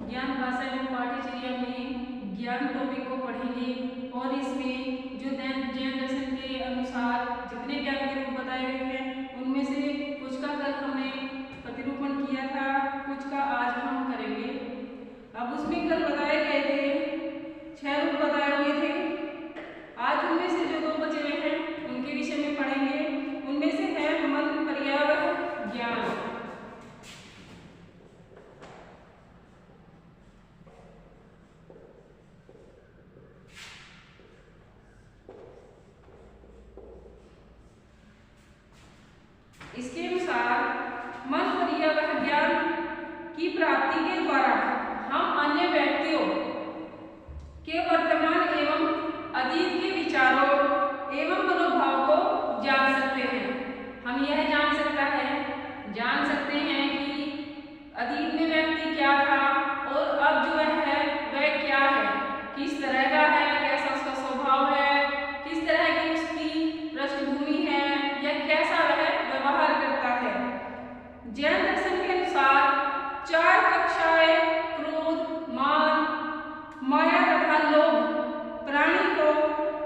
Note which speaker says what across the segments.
Speaker 1: ज्ञान भाषा एवं पाठ्यचर्या में ज्ञान टॉपिक को पढ़ेंगे और इसमें जो जैन दर्शन के अनुसार जितने ज्ञान के रूप बताए गए हैं उनमें से कुछ का कल हमने प्रतिरूपण किया था, कुछ का आज हम करेंगे। अब उसमें कल बताए गए थे 6 रूप बताए हुए थे। आज उनमें से जो 2 बचे हुए हैं उनके विषय में पढ़ेंगे। उनमें से है मन, पर्यावरण, ज्ञान। इसके अनुसार मन, पर्यावरण, ज्ञान की प्राप्ति के द्वारा हम अन्य व्यक्तियों के वर्तमान एवं अतीत के विचारों एवं मनोभाव को जान सकते हैं। हम यह जान सकते हैं कि अतीत में व्यक्ति क्या था और अब जो है वह क्या है, किस तरह का है, कैसा उसका स्वभाव है, किस तरह की उसकी पृष्ठभूमि है या कैसा वह व्यवहार करता है। जैन दर्शन के अनुसार 4 कक्षाएं क्रोध, मान, माया तथा लोभ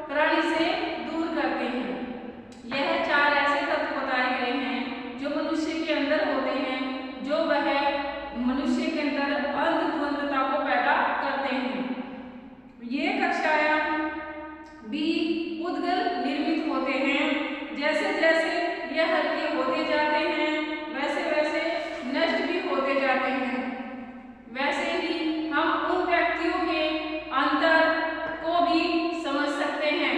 Speaker 1: प्राणी से दूर करते हैं। यह 4 ऐसे तत्व बताए गए हैं जो मनुष्य के अंदर होते हैं, जो वह मनुष्य के अंदर अंधद्वंदता को पैदा करते हैं। ये कक्षाएं भी उद्गल निर्मित होते हैं। जैसे जैसे ये हल्के होते जाते हैं वैसे वैसे नष्ट भी होते जाते हैं। वैसे ही हम उन व्यक्तियों के अंतर को भी समझ सकते हैं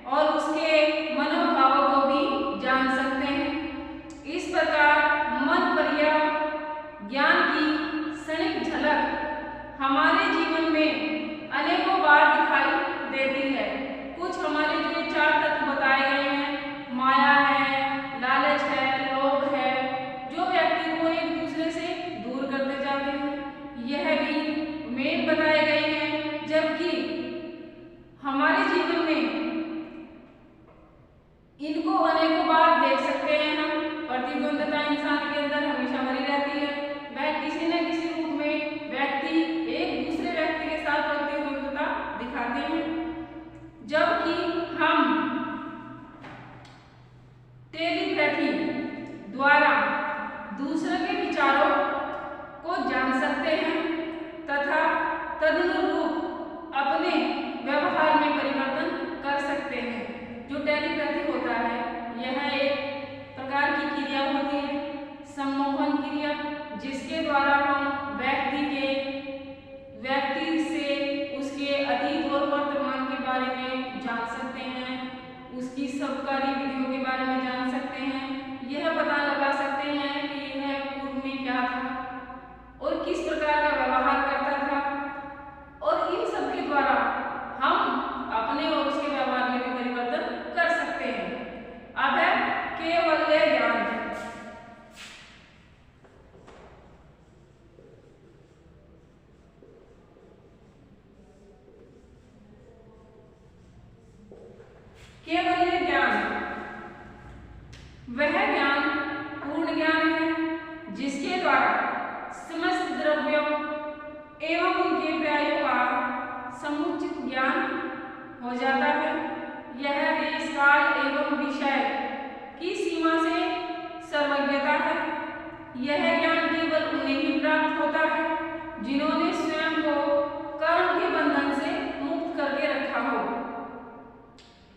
Speaker 1: और उसके मनोभावों को भी जान सकते हैं। इस प्रकार मन, पर्यावरण, ज्ञान की क्षणिक झलक हमारे जीवन में अनेकों बार दिखाई देती है। कुछ हमारे जो 4 तत्व बताए गए हैं, माया है, लालच है, लोभ है, जो व्यक्ति को एक दूसरे से दूर करते जाते हैं, यह भी मेन बताए गए हैं। जबकि हमारे जीवन में इनको अनेकों बार देख सकते हैं हम। प्रतिद्वंदता इंसान के अंदर हमेशा बनी रहती है। वह किसी न किसी रूप में व्यक्ति एक दूसरे व्यक्ति के साथ प्रतिद्वंदता दिखाते हैं। जबकि हम टेलीपैथी द्वारा दूसरे के विचारों को जान सकते हैं तथा तदनुरूप अपने व्यवहार में परिवर्तन कर सकते हैं। जो टेलीपैथी होता है यह एक प्रकार की क्रिया होती है, सम्मोहन क्रिया, जिसके द्वारा हम व्यक्ति से उसके अतीत और वर्तमान के बारे में जान सकते हैं, उसकी सब कार्यविधियों के बारे में जान सकते हैं, यह पता लगा सकते हैं कि यह पूर्व में क्या था और किस प्रकार का व्यवहार करता था। और इन सब के द्वारा हम अपने और उसके व्यवहार में भी परिवर्तन कर सकते हैं। अब है केवल्य ज्ञान। केवल्य ज्ञान वह ज्ञान पूर्ण ज्ञान है जिसके द्वारा समस्त द्रव्यों एवं उनके पर्यायों का समुचित ज्ञान हो जाता है। यह देश, काल एवं विषय की सीमा से सर्वज्ञता है। यह ज्ञान केवल उन्हें ही प्राप्त होता है जिन्होंने स्वयं को कर्म के बंधन से मुक्त करके रखा हो।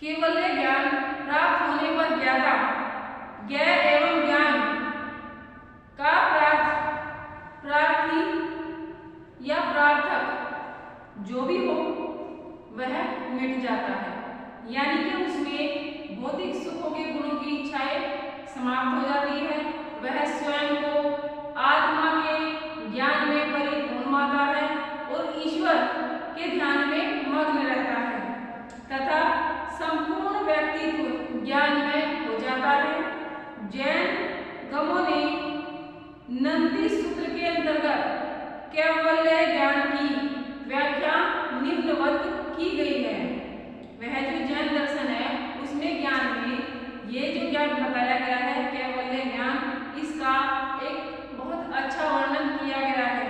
Speaker 1: केवल्य ज्ञान प्राप्त होने पर ज्ञाता ज्ञेय एवं ज्ञान का प्रार्थी या प्रार्थक जो भी हो वह मिट जाता है। यानी कि उसमें भौतिक सुखों के गुणों की इच्छाएं समाप्त हो जाती है। वह स्वयं को आत्मा के ज्ञान में परिपूर्ण मानता है और ईश्वर के ध्यान में मग्न रहता है तथा संपूर्ण व्यक्तित्व ज्ञान में हो जाता है। जैन गमों ने नंदी सूत्र के अंतर्गत केवल्य ज्ञान की व्याख्या निम्नवत की गई है। वह जो जैन दर्शन है उसमें ज्ञान में ये जो ज्ञान बताया गया है केवल्य ज्ञान, इसका एक बहुत अच्छा वर्णन किया गया है।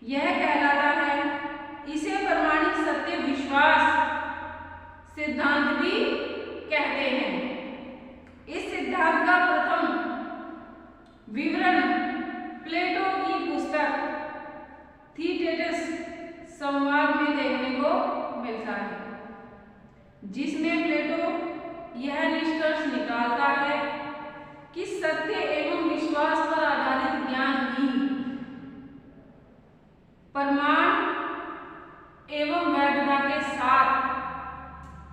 Speaker 1: यह कहलाता है। इसे प्रमाणिक सत्य विश्वास सिद्धांत भी कहते हैं। इस सिद्धांत का प्रथम विवरण प्लेटो की पुस्तक थीटेटस संवाद में देखने को मिलता है, जिसमें प्लेटो यह निष्कर्ष निकालता है कि सत्य एवं विश्वास पर आधारित ज्ञान ही प्रमाण एवं वैधता के साथ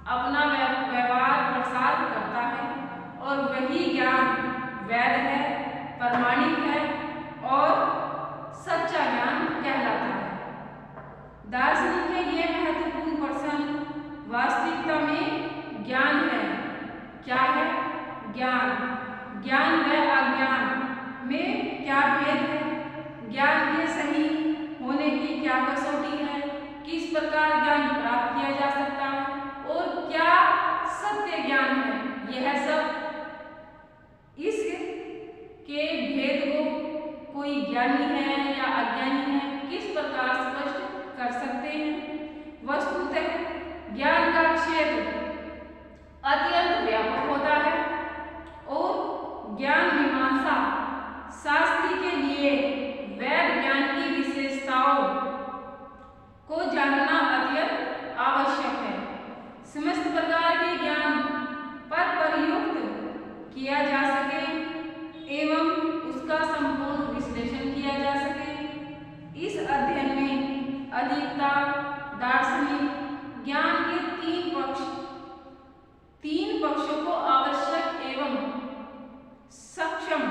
Speaker 1: अपना व्यवहार प्रसार करता है और वही ज्ञान वैध है, प्रमाणिक है और सच्चा ज्ञान कहलाता है। दार्शनिक के ये महत्वपूर्ण प्रश्न वास्तविकता में ज्ञान है। क्या है ज्ञान? ज्ञान व अज्ञान में क्या भेद है? ज्ञान के सही होने की क्या कसौटी है? किस प्रकार ज्ञान प्राप्त किया जा सकता है और क्या सत्य ज्ञान है? यह सब इस के भेद को कोई ज्ञानी है या अज्ञानी है किस प्रकार स्पष्ट कर सकते हैं? वस्तुतः ज्ञान का क्षेत्र अत्यंत व्यापक होता है और ज्ञान मीमांसा शास्त्री के लिए वैध ज्ञान की विशेषताओं को जानना अत्यंत आवश्यक है। समस्त प्रकार के ज्ञान पर प्रयुक्त किया जा सके एवं उसका संपूर्ण विश्लेषण किया जा सके, इस अध्ययन में अधिकता दार्शनिक ज्ञान के तीन पक्षों को आवश्यक एवं सक्षम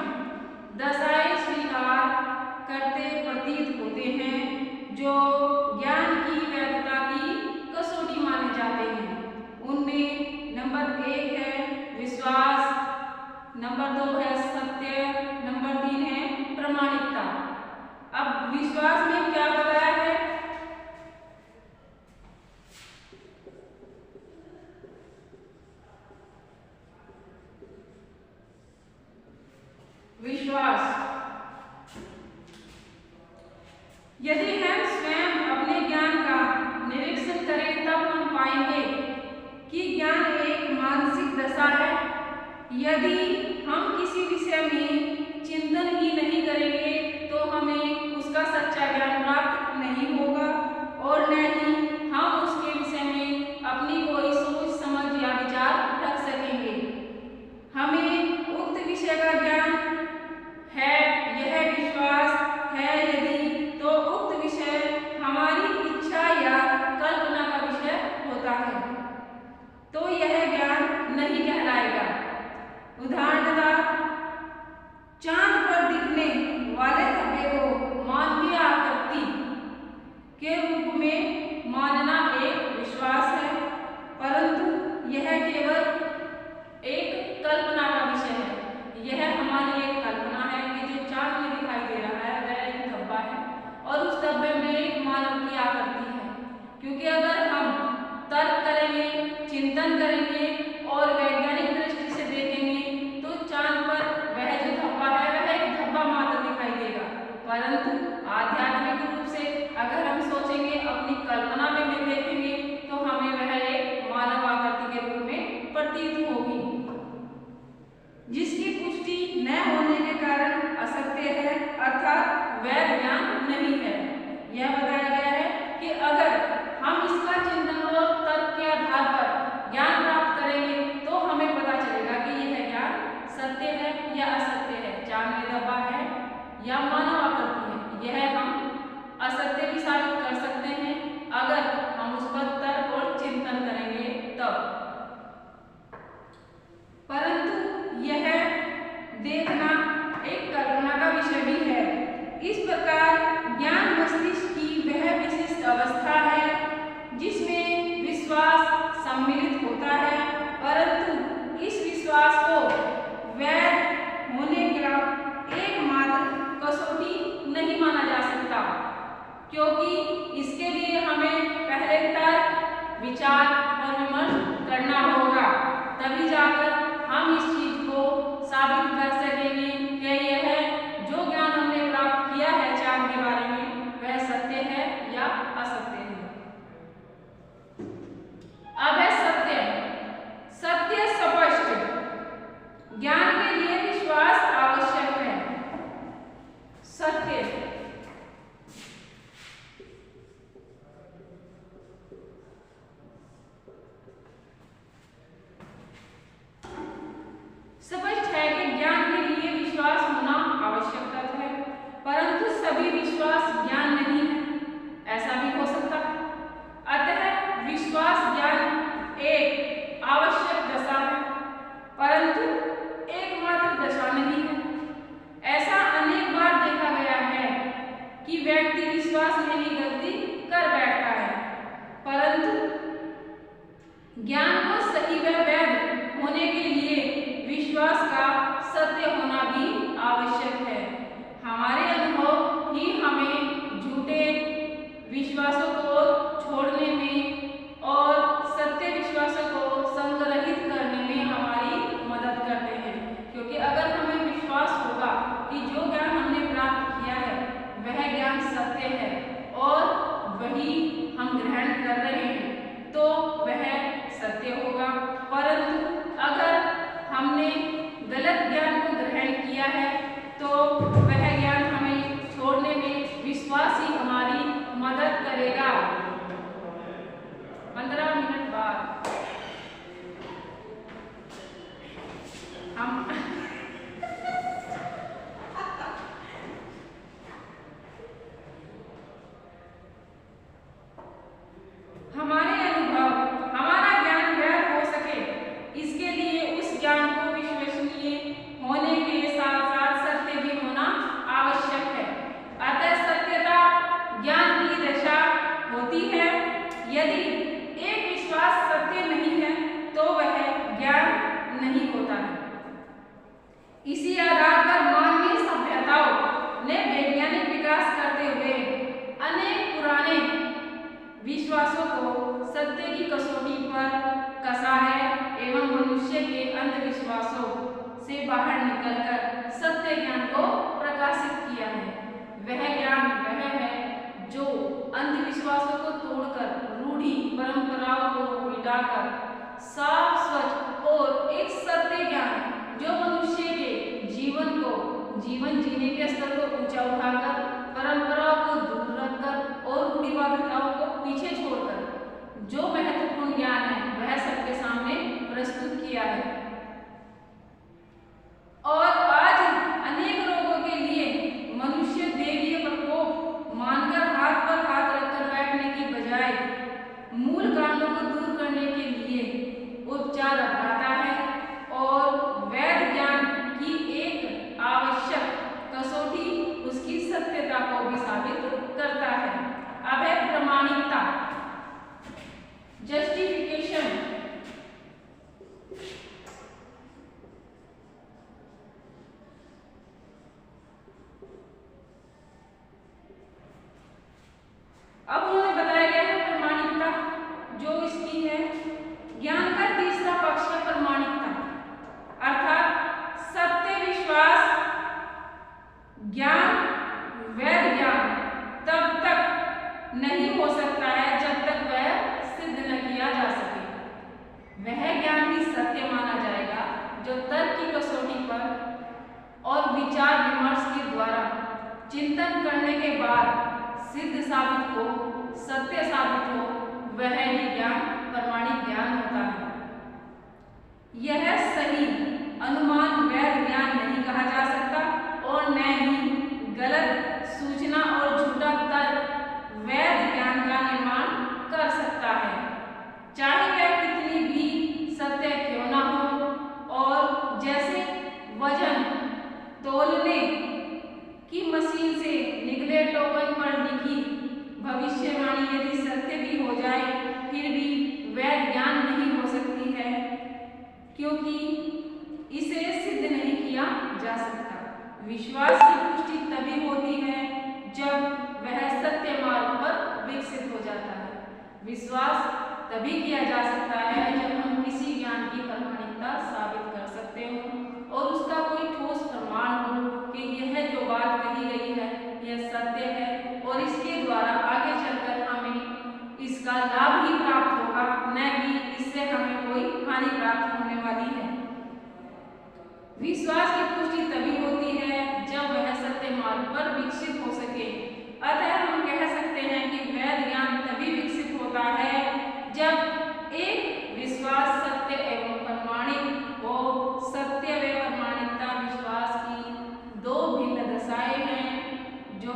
Speaker 1: दशाएं स्वीकार करते प्रतीत होते हैं, जो ज्ञान की वैधता की कसौटी माने जाते हैं। उनमें नंबर 1 है विश्वास, नंबर 2 है सत्य, नंबर 3 है प्रमाणिकता। अब विश्वास में क्या बताया है? विश्वास, यदि हम स्वयं अपने ज्ञान का निरीक्षण करें तब हम पाएंगे कि ज्ञान एक मानसिक दशा है। यदि हम किसी विषय में चिंतन ही नहीं करेंगे तो हमें उसका सच्चा ज्ञान प्राप्त नहीं होगा और न ही हम उसके विषय में अपनी कोई सोच समझ या विचार रख सकेंगे। हमें उक्त विषय का ज्ञान है, यह विश्वास है यदि, तो उक्त विषय हमारी इच्छा या कल्पना का विषय होता है तो यह ज्ञान नहीं कहलाएगा। उदाहरणतः चांद पर दिखने वाले धब्बे को मानवीय आकृति के रूप में मानना एक विश्वास है, परंतु यह केवल एक कल्पना का विषय है। यह हमारी एक कल्पना है कि जो चांद में दिखाई दे रहा है वह एक धब्बा है और उस धब्बे में एक मानव की आकृति है। क्योंकि अगर हम तर्क करेंगे, चिंतन करेंगे और वैज्ञानिक दृष्टि से देखेंगे तो चांद पर वह जो धब्बा है वह एक धब्बा मात्र दिखाई देगा, परंतु आध्यात्मिक रूप से अगर हम सोचेंगे, अपनी कल्पना में देखेंगे तो हमें वह एक मानव आकृति के रूप में प्रतीत होगी, जिसकी पुष्टि न होने के कारण असत्य है, अर्थात वैध ज्ञान नहीं है। यह बताया गया है कि अगर हम इसका चिंतन और तर्क के आधार पर ज्ञान प्राप्त करेंगे तो हमें पता चलेगा कि यह ज्ञान सत्य है या असत्य है, चांद में धब्बा है या मानव आकृति है। यह हम असत्य भी साबित कर सकते हैं अगर हम उस पर तर्क और चिंतन करेंगे तब, परंतु यह देखना एक कल्पना का विषय भी है। इस प्रकार ज्ञान मस्तिष्क की वह सभी विश्वास ज्ञान नहीं है, ऐसा भी हो सकता है। अतः विश्वास ज्ञान एक आवश्यक दशा है, परंतु एकमात्र दशा नहीं है। ऐसा अनेक बार देखा गया है कि व्यक्ति विश्वास में ही गलती कर बैठता है, परंतु ज्ञान को सही व वैध होने के लिए विश्वास का सत्य होना भी आवश्यक है। हमारे अनुभव ही हमें झूठे विश्वासों को छोड़ने में और सत्य विश्वासों को संग्रहित करने में हमारी मदद करते हैं, क्योंकि अगर हमें विश्वास होगा कि जो ज्ञान हमने प्राप्त किया है वह ज्ञान सत्य है और वही हम ग्रहण कर रहे हैं, तो वह सत्य होगा। परंतु अगर हमने गलत ज्ञान को ग्रहण किया है तो वह ज्ञान हमें छोड़ने में विश्वास ही हमारी मदद करेगा। 15 मिनट बाद हम हमारे अनुभव हमारा ज्ञान वैध हो सके, इसके लिए उस ज्ञान को विश्वसनीय होने के साथ साथ सत्य भी होना आवश्यक है। अतः सत्यता ज्ञान की दशा होती है। यदि एक विश्वास सत्य नहीं है तो वह ज्ञान नहीं होता है। इसी आधार पर मानवीय सभ्यताओं ने वैज्ञानिक विकास करते हुए अनेक पुराने विश्वासों को सत्य की कसौटी पर कसा है एवं मनुष्य के अंधविश्वासों से बाहर निकलकर सत्य ज्ञान को प्रकाशित किया है। वह ज्ञान वह है जो अंधविश्वासों को तोड़कर रूढ़ी परंपराओं को मिटाकर साफ स्वच्छ और एक सत्य ज्ञान जो मनुष्य के जीवन जीने के स्तर को ऊंचा उठाकर परंपराओं को दूर रखकर और रूढ़िवादिताओं को पीछे छोड़कर जो महत्वपूर्ण ज्ञान है वह सबके सामने प्रस्तुत किया है। और आज अनेक रोगों के लिए मनुष्य दैवीय प्रकोप मानकर हाथ पर हाथ रखकर बैठने की बजाय मूल कारणों को दूर करने के लिए उपचार अपनाता है और वैध ज्ञान की एक आवश्यक कसौटी उसकी सत्यता को भी साबित करता है। अब है प्रमाणिकता, जस्टिफिकेशन। अब उन्होंने बताया गया है प्रमाणिकता जो इसकी है ज्ञान का तीसरा पक्ष है प्रमाणिकता, अर्थात सत्य विश्वास ज्ञान वैध ज्ञान तब तक नहीं हो सकता है जब तक वह सिद्ध न किया जा सके। वह ज्ञान ही सत्य माना जाएगा जो तर्क की कसौटी पर और विचार विमर्श के द्वारा चिंतन करने के बाद सिद्ध साबित हो, सत्य साबित हो, वह ही ज्ञान प्रमाणिक ज्ञान होता है। यह सही अनुमान वैध ज्ञान नहीं कहा जा सकता और न ही गलत सूचना और झूठा तर्क वैध ज्ञान का निर्माण कर सकता है, चाहे वह कितनी भी सत्य क्यों न हो। और जैसे वजन तोलने की मशीन से निकले टोकन पर लिखी भविष्यवाणी यदि सत्य भी हो जाए फिर भी वैध ज्ञान नहीं हो सकती है, क्योंकि इसे सिद्ध नहीं किया जा सकता। विश्वास की पुष्टि तभी होती है जब वह सत्य मार्ग पर विकसित हो जाता है। विश्वास तभी किया जा सकता है जब हम किसी ज्ञान की प्रमाणिकता साबित कर सकते हो और उसका कोई ठोस प्रमाण हो कि यह जो बात कही गई है यह सत्य है और इसके द्वारा आगे चलकर हमें इसका लाभ ही प्राप्त होगा, न कि इससे हमें कोई हानि प्राप्त होने वाली है। विश्वास की पुष्टि तभी होती है जब वह सत्य मार्ग पर विकसित हो सके। अतः हम कह सकते हैं कि वैध ज्ञान तभी विकसित होता है जब एक विश्वास सत्य एवं प्रमाणिक हो। सत्य व प्रमाणिकता विश्वास की दो भिन्न दशाएं हैं जो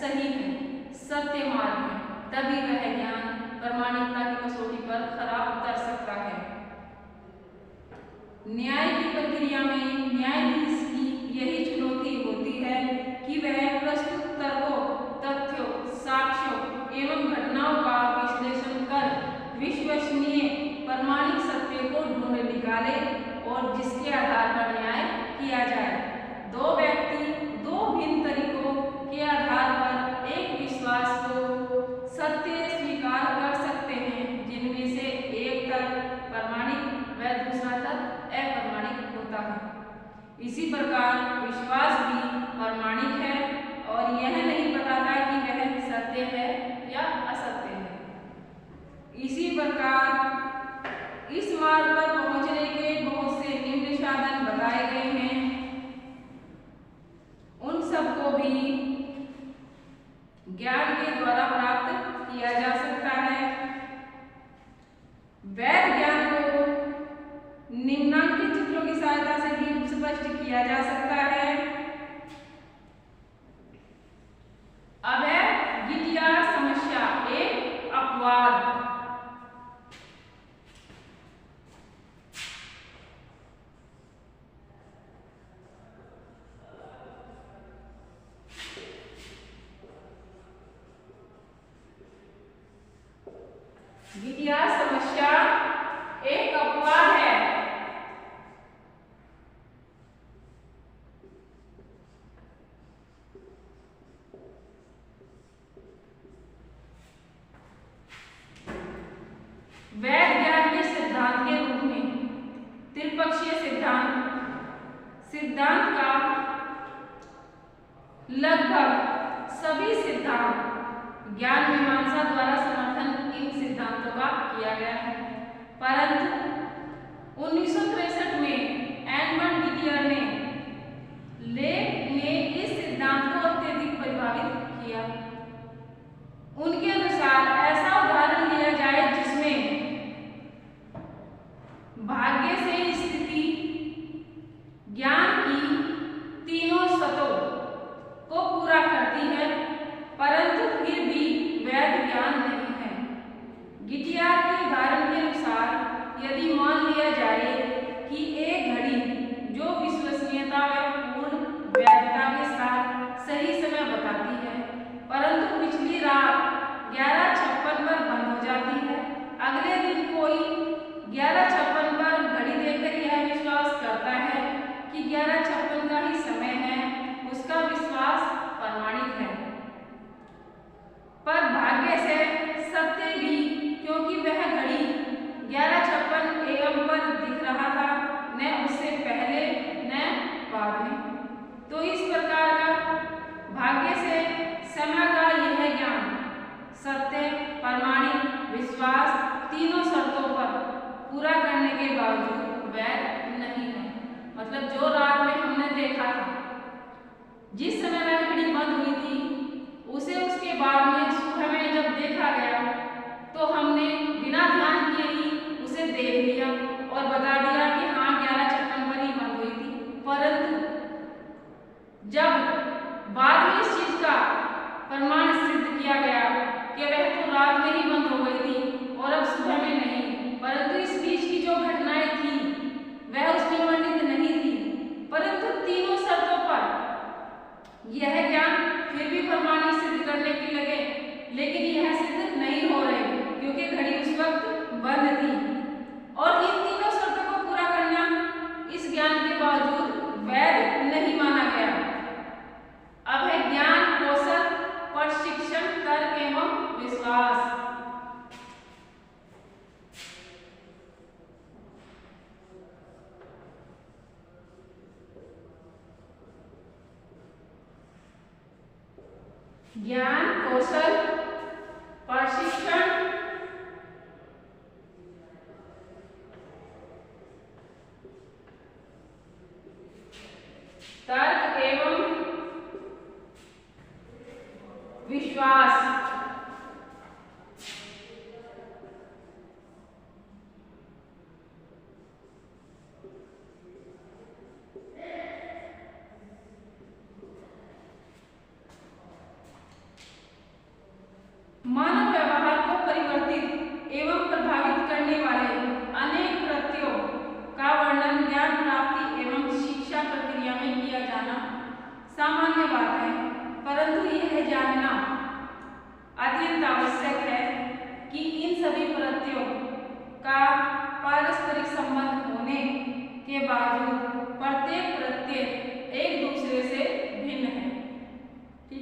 Speaker 1: सही है, सत्य मार्ग है, तभी वह ज्ञान प्रामाणिकता की कसौटी पर खरा उतर सकता है। न्याय की प्रक्रिया में न्यायाधीश की यही चुनौती होती है कि वह प्रस्तुत तर्कों, तथ्यों, साक्ष्यों एवं घटनाओं का विश्लेषण कर विश्वसनीय प्रामाणिक सत्य को ढूंढ निकाले और जिसके आधार पर न्याय किया जाए। दो व्यक्ति दो भिन्न तरीकों के आधार पर एक विश्वास को सत्य स्वीकार कर सकते हैं, जिनमें से एक तर्क प्रामाणिक व दूसरा तर्क अप्रामाणिक होता है। इसी प्रकार विश्वास भी प्रामाणिक है और यह नहीं बताता कि वह सत्य है या असत्य है। इसी प्रकार इस मार्ग पर पहुंचने के बहुत से निम्न साधन बताए गए हैं, उन सबको भी ज्ञान के द्वारा प्राप्त किया जा सकता है। वैध ज्ञान को निम्नांकित चित्रों की सहायता से भी स्पष्ट किया जा सकता है। अब है गिटियार समस्या, एक अपवाद। गिटियार समस्या एक अपवाद है। वैध ज्ञान के सिद्धांत के रूप में त्रिपक्षीय सिद्धांत का लगभग सभी सिद्धांत ज्ञान मीमांसा द्वारा समर्थन इन सिद्धांतों का किया गया है, परंतु 1963 में एडमंड गिटियर ने इस सिद्धांत को अत्यधिक प्रभावित किया। उनके अनुसार ऐसा उदाहरण लिया जाए जिसमें भाग्य से स्थिति ज्ञान की तीनों सतों को पूरा करती है, परंतु फिर भी वैध ज्ञान नहीं है। गिटियार के उदाहरण के अनुसार यदि मान लिया जाए कि एक घड़ी जो विश्वसनीयता व पूर्ण वैधता के साथ सही समय बताती है, परंतु पिछली रात 11:56 पर बंद हो जाती है, अगले दिन कोई 11:56 पर घड़ी देखकर यह विश्वास करता है कि 11:56 का ही समय है, उसका विश्वास प्रामाणिक है। पर भाग्य से सत्य भी, क्योंकि वह घड़ी 11:56 AM पर दिख रहा था, न उससे पहले न बाद में। तो इस प्रकार का भाग्य से समय का यह ज्ञान सत्य, प्रामाणिक, विश्वास तीनों शर्तों पर पूरा करने के बावजूद वैध नहीं है। मतलब जो रात में हमने देखा था, जिस समय वह घड़ी बंद हुई थी, उसे उसके बाद में सुबह में जब देखा गया तो हमने बिना ध्यान किए ही उसे देख लिया और बता दिया कि हाँ 11:56 पर ही बंद हुई थी, परंतु जब बाद में इस चीज का प्रमाण सिद्ध किया गया कि वह तो रात में ही बंद हो गई थी और अब सुबह में नहीं, परंतु इस बीच की जो घटनाएं थी वह उसमें वर्णित नहीं थी, परंतु तीनों शर्तों पर यह ज्ञान फिर भी प्रमाणिक सिद्ध करने की लगे, लेकिन यह सिद्ध नहीं हो रहे क्योंकि घड़ी उस वक्त बंद थी। और इन तीनों शर्तों को पूरा करना इस ज्ञान के बावजूद वैध नहीं माना गया। अब है ज्ञान, कौशल, प्रशिक्षण, तर्क एवं विश्वास। ज्ञान, कौशल, प्रशिक्षण, तर्क एवं विश्वास।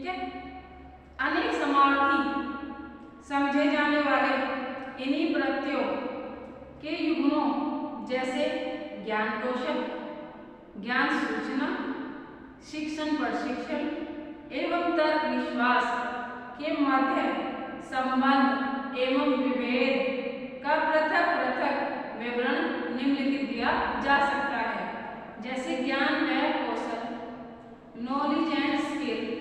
Speaker 1: ठीक है। अनेक समानार्थी समझे जाने वाले इन्हीं प्रत्ययों के युग्मों जैसे ज्ञान कौशल, ज्ञान सूचना, शिक्षण प्रशिक्षण एवं तर्क विश्वास के मध्य संबंध एवं विभेद का पृथक पृथक विवरण निम्नलिखित दिया जा सकता है। जैसे ज्ञान है कौशल, नॉलेज एंड स्किल,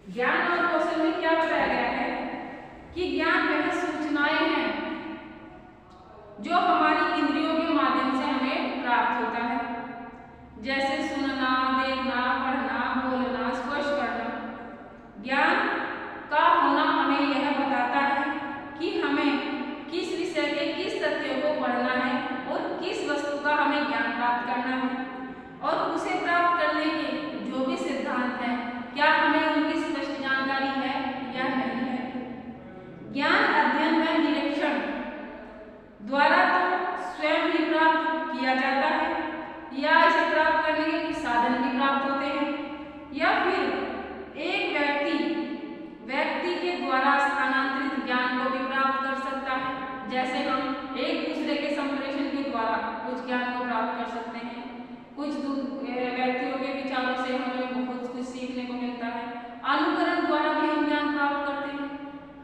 Speaker 1: ज्ञान और कौशल में क्या बताया गया है कि ज्ञान वह सूचनाएं हैं जो हमारी इंद्रियों के माध्यम से हमें प्राप्त होता है, जैसे सुनना, देखना, पढ़ना, बोलना, स्पर्श करना। ज्ञान का होना हमें यह बताता है कि हमें किस विषय के किस तथ्यों को पढ़ना है और किस वस्तु का हमें ज्ञान प्राप्त करना है, और उसे प्राप्त करने के जो भी सिद्धांत हैं क्या हमें उनकी स्पष्ट जानकारी है या नहीं है। ज्ञान अध्ययन व निरीक्षण द्वारा तो स्वयं ही प्राप्त किया जाता है, या इसे प्राप्त करने के कुछ साधन भी प्राप्त होते हैं, या फिर एक व्यक्ति के द्वारा स्थानांतरित ज्ञान को भी प्राप्त कर सकता है। जैसे हम एक दूसरे के संप्रेषण के द्वारा कुछ ज्ञान को प्राप्त कर सकते हैं, कुछ व्यक्तियों के विचारों से हमें बहुत कुछ सीखने को मिलता है। अनुकरण द्वारा भी हम ज्ञान प्राप्त करते हैं,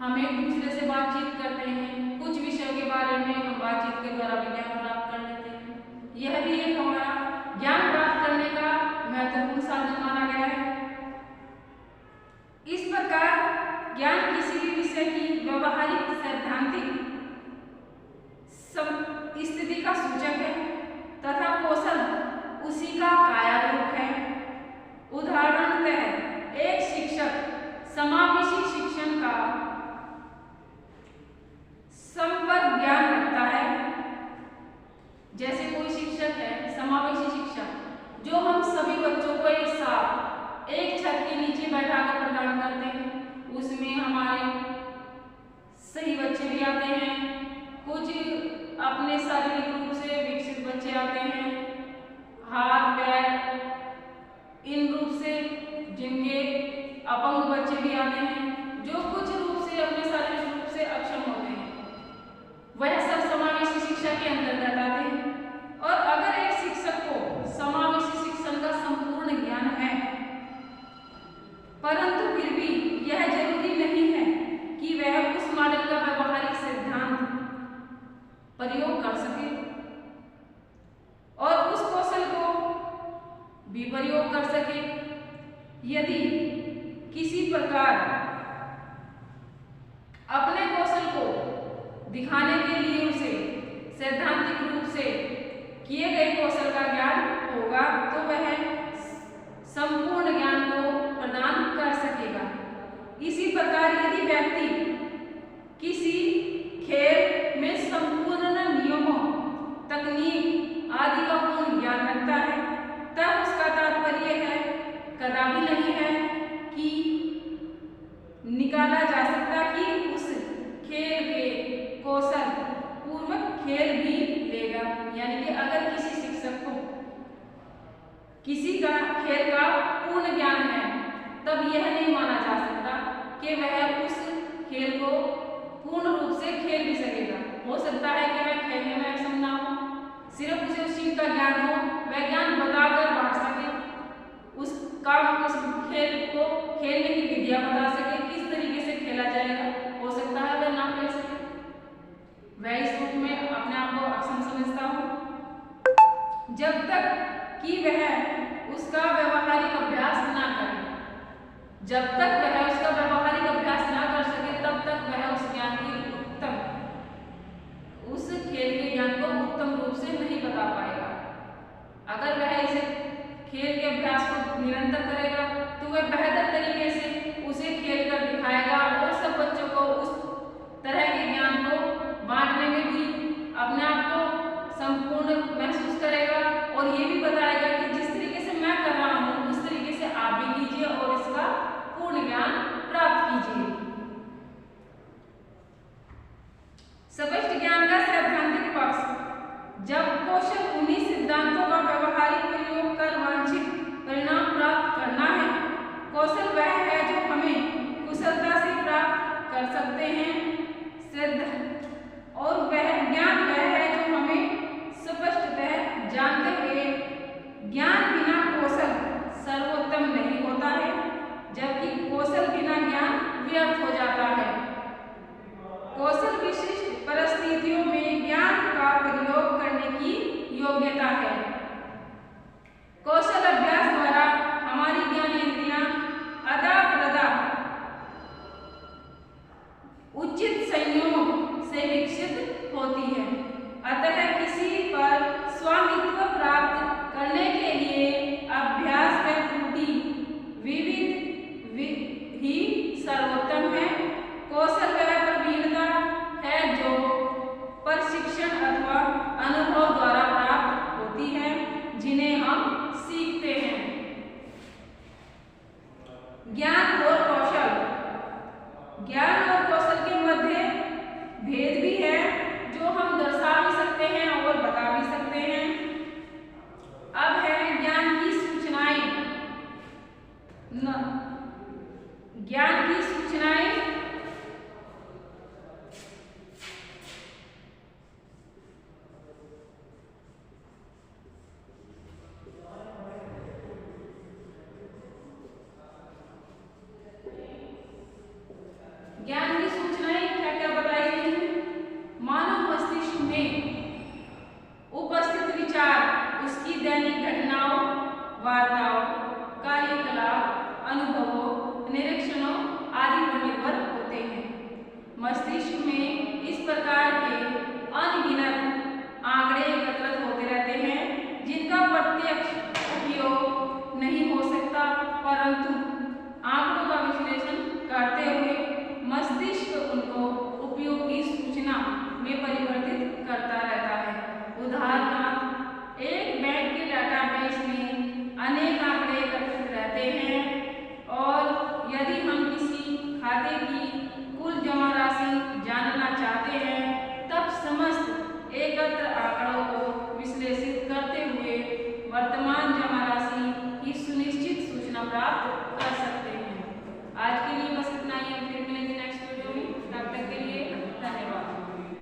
Speaker 1: हम एक दूसरे से बातचीत करते हैं, कुछ विषयों के बारे में हम बातचीत के द्वारा भी ज्ञान प्राप्त कर लेते हैं। यह भी एक हमारा ज्ञान प्राप्त करने का महत्वपूर्ण साधन माना गया है। इस प्रकार ज्ञान किसी भी विषय की व्यवहारिक सैद्धांतिक स्थिति का सूचक है तथा कौशल उसी का काया रूप है। उदाहरणतः एक शिक्षक समावेशी शिक्षण का संपर्क ज्ञान रखता है। जैसे कोई शिक्षक है समावेशी शिक्षक जो हम सभी बच्चों को एक साथ एक छत के नीचे बैठाकर प्रदान करते हैं, उसमें हमारे सही बच्चे भी आते हैं, कुछ अपने शारीरिक रूप से विकसित बच्चे आते हैं, हाथ पैर इन रूप से जिनके अपंग बच्चे भी आते हैं, जो कुछ रूप से अपने शारीरिक रूप से अक्षम होते हैं, वह सब समावेशी शिक्षा के अंतर्गत आते हैं। और अगर एक शिक्षक को समावेशी शिक्षण का संपूर्ण ज्ञान है, परंतु फिर भी यह जरूरी नहीं है कि वह उस मॉडल का व्यवहारिक सिद्धांत प्रयोग कर सके और उस कौशल को भी प्रयोग कर सके। यदि किसी प्रकार अपने कौशल को दिखाने के लिए उसे सैद्धांतिक रूप से किए गए कौशल का ज्ञान होगा तो वह संपूर्ण ज्ञान को प्रदान कर सकेगा। इसी प्रकार यदि व्यक्ति किसी खेल में संपूर्ण नियमों, तकनीक आदि का पूर्ण ज्ञान रखता है, तब उसका तात्पर्य है कदापि नहीं है कि निकाला जा सकता कि उस खेल के कौशल पूर्वक खेल भी लेगा। यानी कि अगर किसी शिक्षक को किसी का खेल का पूर्ण ज्ञान है, तब यह नहीं माना जा सकता कि वह उस खेल को पूर्ण रूप से खेल भी सकेगा। हो सकता है कि वह खेलने में अक्षम ना हो, सिर्फ उसे उस चीज का ज्ञान हो, वह ज्ञान बताकर बांट सके, उस खेल को खेलने की विधियां बता सके, किस तरीके से खेला जाएगा। हो सकता है वह ना खेल सके, वह इस रूप में अपने आप को अक्षम समझता हो, जब तक कि वह उसका व्यवहारिक अभ्यास ना करे, जब तक वह